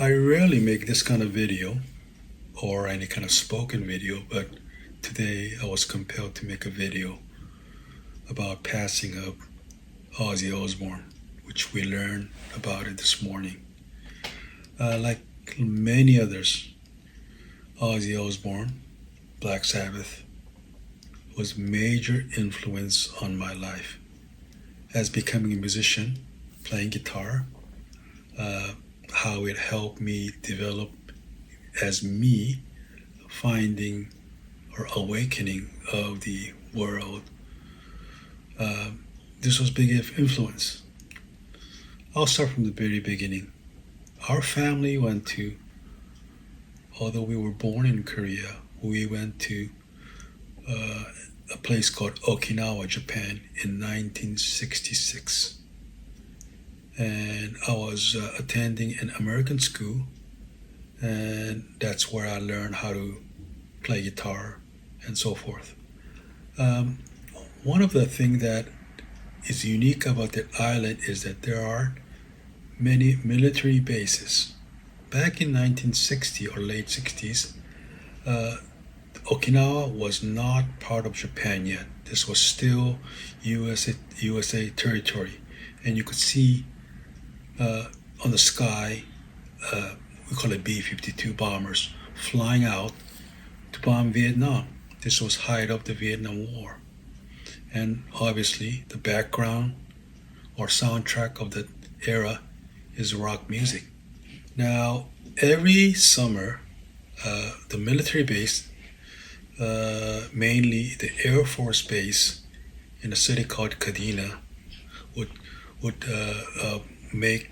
I rarely make this kind of video or any kind of spoken video, but today I was compelled to make a video about passing of Ozzy Osbourne, which we learned about it this morning. Like many others, Ozzy Osbourne, Black Sabbath, was major influence on my life. As becoming a musician, playing guitar, how it helped me develop as me finding or awakening of the world. Uh, this was big influence. I'll start from the very beginning. Our family went to, although we were born in Korea, we went to uh, a place called Okinawa, Japan in 1966. And I was attending an American school, and that's where I learned how to play guitar and so forth. Um, One of the things that is unique about that island is that there are many military bases. Back in 1960 or late 60s, uh, Okinawa was not part of Japan yet. This was still USA territory, and you could see uh, on the sky, we call it B-52 bombers, flying out to bomb Vietnam. This was height of the Vietnam War. And obviously, the background or soundtrack of the era is rock music. Now, every summer, the military base, mainly the Air Force Base in a city called Kadena, would make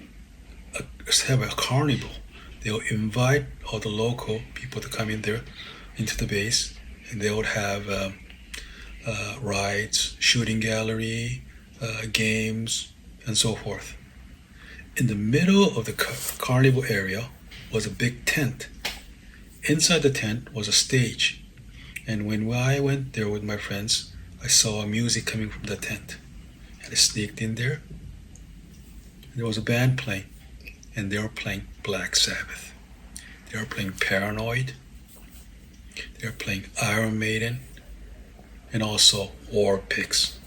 have a carnival. They'll invite all the local people to come in there into the base, and they would have rides, shooting gallery, games, and so forth. In the middle of the carnival area was a big tent. Inside the tent was a stage, and when I went there with my friends, I saw music coming from the tent, and I sneaked in there. There was a band playing, and they were playing Black Sabbath. They were playing Paranoid. They were playing Iron Maiden, and also War Pigs.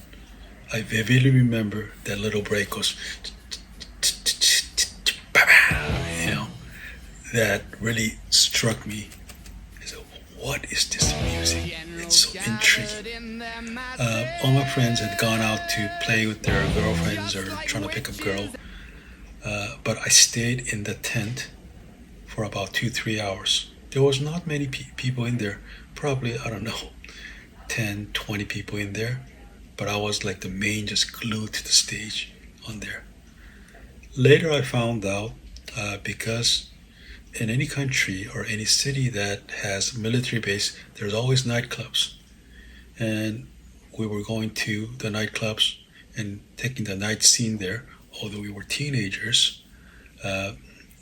I vividly remember that little break goes, you know, that really struck me. I said, what is this music? It's so intriguing. All my friends had gone out to play with their girlfriends or trying to pick up girl, but I stayed in the tent for about 2-3 hours. There was not many people in there, probably, I don't know, 10, 20 people in there, but I was like the main, just glued to the stage on there. Later, I found out because in any country or any city that has military base, there's always nightclubs, and we were going to the nightclubs and taking the night scene there. Although we were teenagers, uh,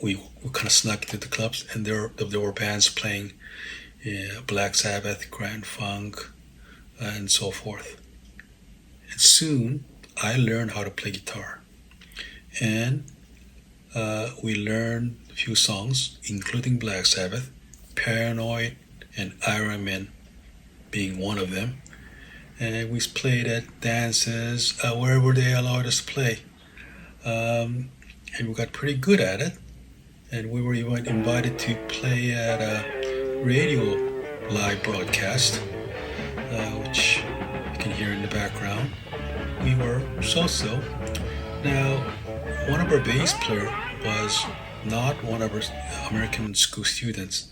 we kind of snuck into the clubs, and there were bands playing Black Sabbath, Grand Funk, and so forth. And soon I learned how to play guitar. And we learned a few songs, including Black Sabbath, Paranoid, and Iron Man being one of them. And we played at dances, wherever they allowed us to play. And we got pretty good at it. And we were even invited to play at a radio live broadcast, which you can hear in the background. We were so-so. Now, one of our bass player was not one of our American school students,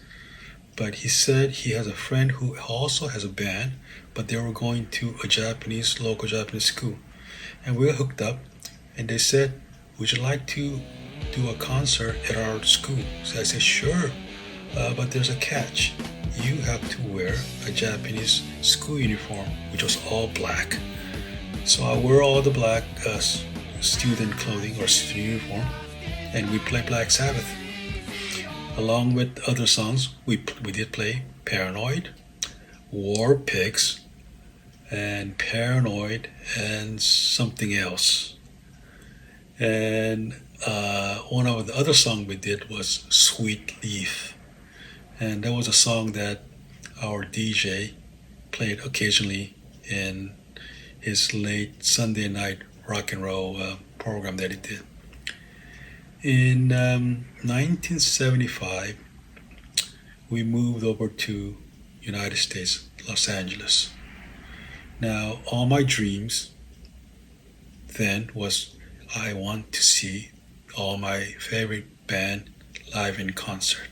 but he said he has a friend who also has a band, but they were going to a local Japanese school. And we were hooked up, and they said, would you like to do a concert at our school? So I said, sure, but there's a catch. You have to wear a Japanese school uniform, which was all black. So I wear all the black student clothing or student uniform, and we play Black Sabbath. Along with other songs, we did play Paranoid, War Pigs, and Paranoid, and something else. And One of the other songs we did was Sweet Leaf. And that was a song that our DJ played occasionally in his late Sunday night rock and roll program that he did. In 1975, we moved over to United States, Los Angeles. Now, all my dreams then was I want to see all my favorite band live in concert.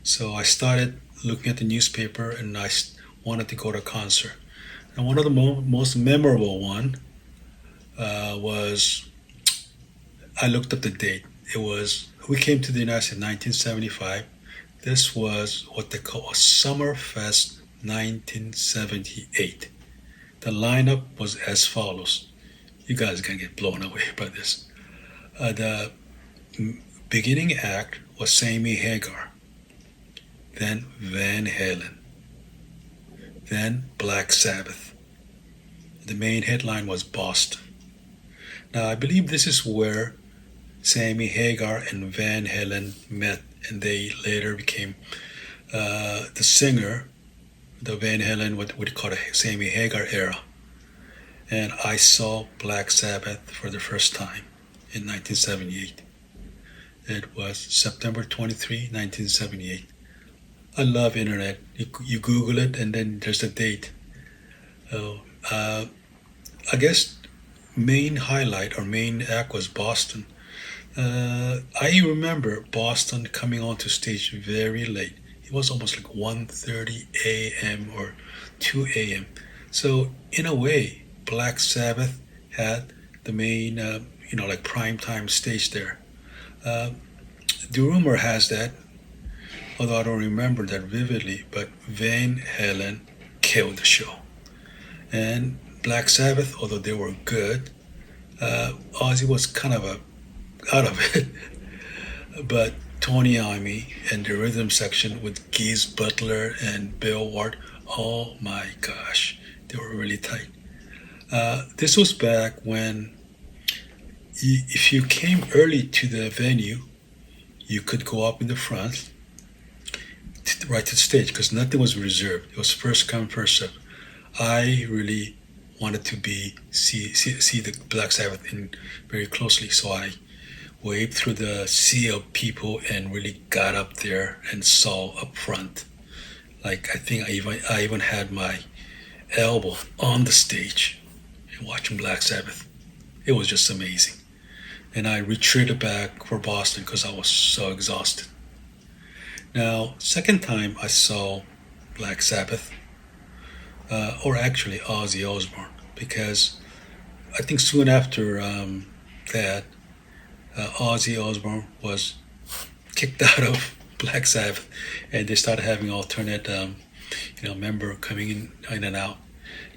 So I started looking at the newspaper and wanted to go to a concert. And one of the most memorable one was I looked up the date. It was we came to the United States in 1975. This was what they call a Summerfest 1978. The lineup was as follows. You guys are gonna get blown away by this. The beginning act was Sammy Hagar, then Van Halen, then Black Sabbath. The main headline was Boston. Now I believe this is where Sammy Hagar and Van Halen met, and they later became the singer, the Van Halen, what we call the Sammy Hagar era. And I saw Black Sabbath for the first time in 1978. It was September 23, 1978. I love internet. You Google it and then there's a date. So, I guess main highlight or main act was Boston. I remember Boston coming onto stage very late. It was almost like 1:30 a.m. or 2 a.m. So in a way, Black Sabbath had the main, like prime time stage there. Uh, the rumor has that, although I don't remember that vividly, but Van Halen killed the show. And Black Sabbath, although they were good, Ozzy was kind of out of it. But Tony Iommi and the rhythm section with Geese Butler and Bill Ward, oh my gosh, they were really tight. This was back when if you came early to the venue, you could go up in the front right to the stage because nothing was reserved. It was first come, first serve. I really wanted to see the Black Sabbath in very closely, so I waved through the sea of people and really got up there and saw up front. Like I think I even had my elbow on the stage and watching Black Sabbath. It was just amazing. And I retreated back for Boston because I was so exhausted. Now, second time I saw Black Sabbath, or actually Ozzy Osbourne, because I think soon after that, Ozzy Osbourne was kicked out of Black Sabbath, and they started having alternate, member coming in and out.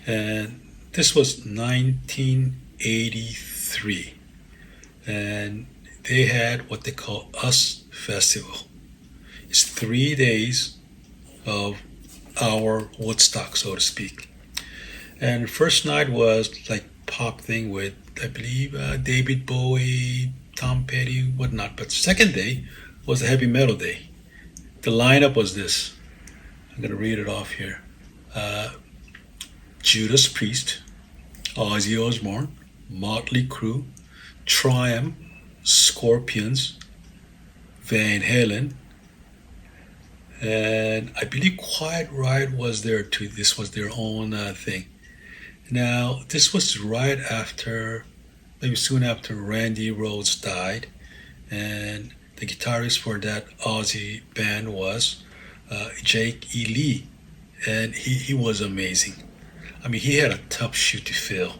And this was 1983, and they had what they call Us Festival. It's 3 days of our Woodstock, so to speak. And first night was like pop thing with I believe David Bowie, Tom Petty, whatnot. But second day was a heavy metal day. The lineup was this. I'm gonna read it off here. Uh, Judas Priest, Ozzy Osbourne, Motley Crue, Triumph, Scorpions, Van Halen, and I believe Quiet Riot was there too. This was their own thing. Now, this was right after, maybe soon after Randy Rhoads died, and the guitarist for that Ozzy band was Jake E. Lee, and he was amazing. I mean, he had a tough shoe to fill.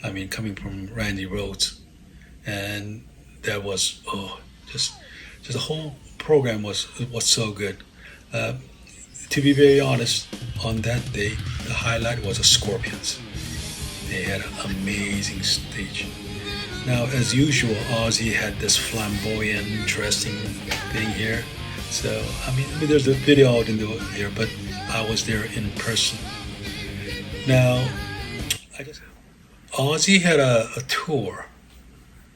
I mean, coming from Randy Rhoads, and that was just the whole program was so good. Uh, to be very honest, on that day, the highlight was the Scorpions. They had an amazing stage. Now, as usual, Ozzy had this flamboyant dressing thing here. So, there's a video out in there, but I was there in person. Now, Ozzy had a tour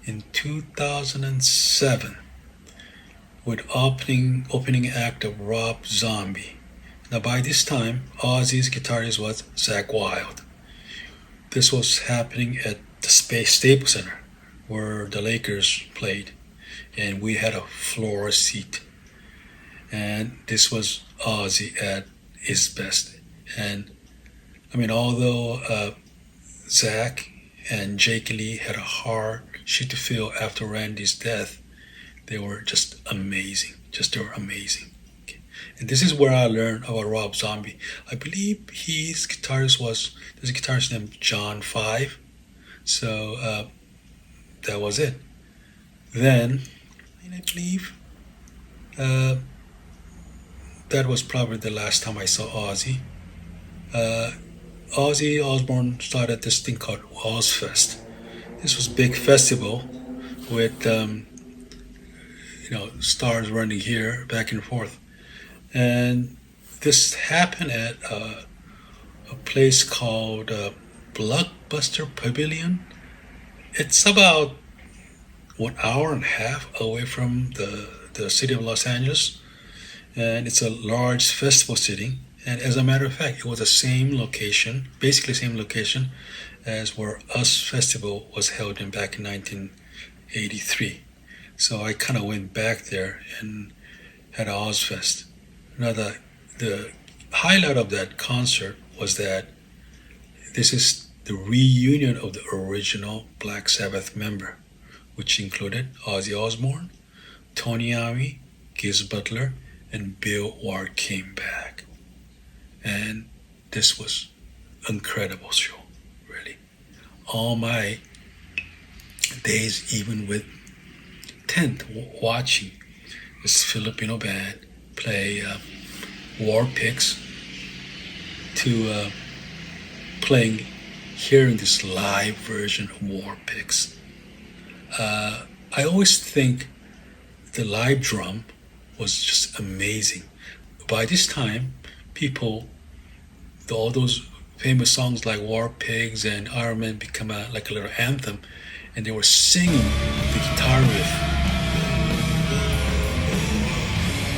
in 2007 with opening act of Rob Zombie. Now by this time, Ozzy's guitarist was Zakk Wylde. This was happening at the Space Staples Center where the Lakers played, and we had a floor seat. And this was Ozzy at his best. And I mean, although Zach and Jake Lee had a hard shoe to fill after Randy's death, they were just amazing. They were amazing. Okay. And this is where I learned about Rob Zombie. I believe there's a guitarist named John Five. So that was it. Then, I believe uh, that was probably the last time I saw Ozzy. Uh, Ozzy Osbourne started this thing called Ozfest. This was a big festival with stars running here back and forth, and this happened at a place called Blockbuster Pavilion. It's about 1 hour and a half away from the city of Los Angeles, and it's a large festival sitting. And as a matter of fact, it was the same location, basically same location as where Us Festival was held in back in 1983. So I kind of went back there and had Ozfest. Now the highlight of that concert was that this is the reunion of the original Black Sabbath member, which included Ozzy Osbourne, Tony Iommi, Giz Butler, and Bill Ward came back. And this was incredible show, really. All my days, even with tent watching this Filipino band play War Pigs to playing, hearing this live version of War Pigs. I always think the live drum was just amazing. By this time, all those famous songs like War Pigs and Iron Man become like a little anthem, and they were singing the guitar riff.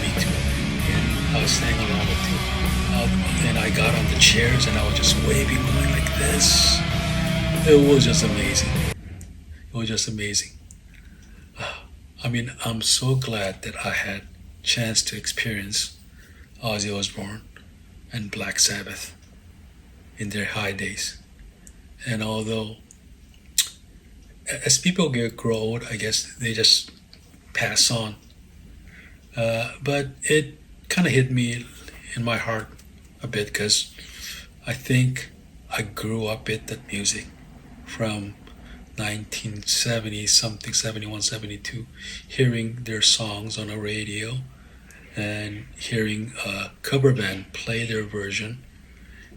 Me too. And I was singing along with it. And I got on the chairs and I was just waving, going like this. It was just amazing. It was just amazing. I mean, I'm so glad that I had chance to experience Ozzy Osbourne and Black Sabbath in their high days. And although as people grow old, I guess they just pass on. But it kind of hit me in my heart a bit because I think I grew up with that music from 1970 something, 71, 72, hearing their songs on the radio and hearing a cover band play their version,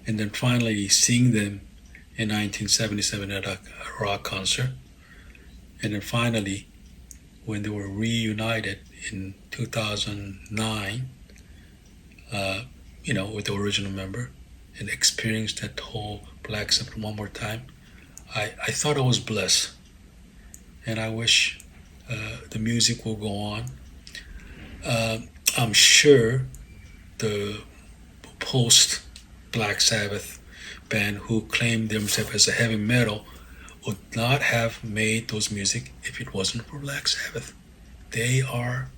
and then finally seeing them in 1977 at a rock concert, and then finally when they were reunited in 2009, with the original member, and experienced that whole Black Sabbath one more time. I thought I was blessed, and I wish the music will go on. I'm sure the post Black Sabbath band who claimed themselves as a heavy metal would not have made those music if it wasn't for Black Sabbath. They are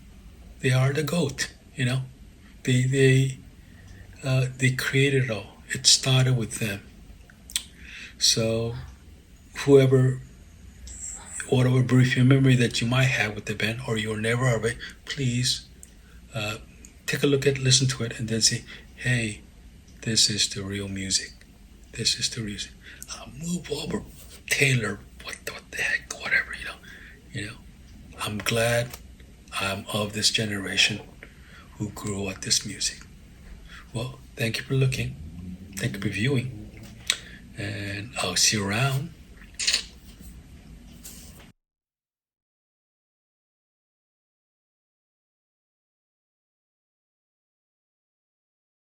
the goat. They created it all. It started with them. So whoever, whatever brief memory that you might have with the band, or you'll never have it, please take a look at, listen to it, and then say, "Hey, this is the real music. This is the reason." Move over, Taylor. What the heck? Whatever. I'm glad I'm of this generation who grew up this music. Well, thank you for looking. Thank you for viewing, and I'll see you around.